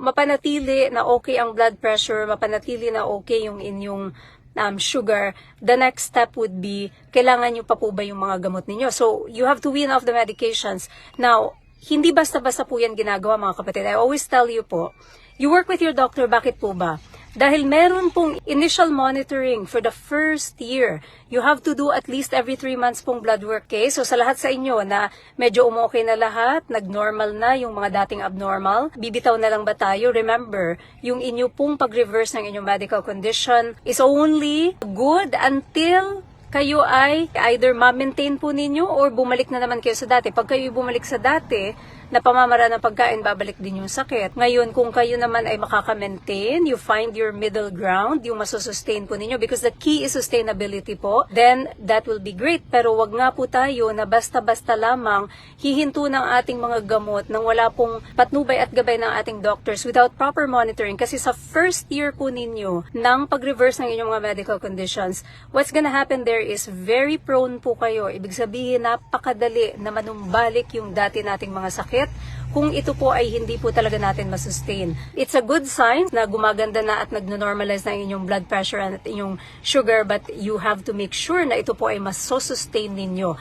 mapanatili na okay ang blood pressure, mapanatili na okay yung inyong sugar, the next step would be, kailangan nyo pa po ba yung mga gamot ninyo? So, you have to wean off the medications. Now, hindi basta-basta po yan ginagawa mga kapatid. I always tell you po, you work with your doctor, bakit po ba? Dahil meron pong initial monitoring for the first year. You have to do at least every 3 months pong blood work, okay? So sa lahat sa inyo na medyo umokay na lahat, nag-normal na yung mga dating abnormal, bibitaw na lang ba tayo? Remember, yung inyo pong pag-reverse ng inyong medical condition is only good until kayo ay either ma-maintain po ninyo or bumalik na naman kayo sa dati. Pag kayo bumalik sa dati, na pamamaraan ng pagkain, babalik din yung sakit. Ngayon, kung kayo naman ay makaka-maintain, you find your middle ground, yung masusustain po ninyo, because the key is sustainability po, then that will be great. Pero wag nga po tayo na basta-basta lamang hihinto ng ating mga gamot nang wala pong patnubay at gabay ng ating doctors without proper monitoring. Kasi sa first year po ninyo ng pag-reverse ng inyong mga medical conditions, what's gonna happen there is very prone po kayo. Ibig sabihin, napakadali na manumbalik yung dati nating mga sakit kung ito po ay hindi po talaga natin masustain. It's a good sign na gumaganda na at nagno-normalize na inyong blood pressure at inyong sugar, but you have to make sure na ito po ay masustain ninyo.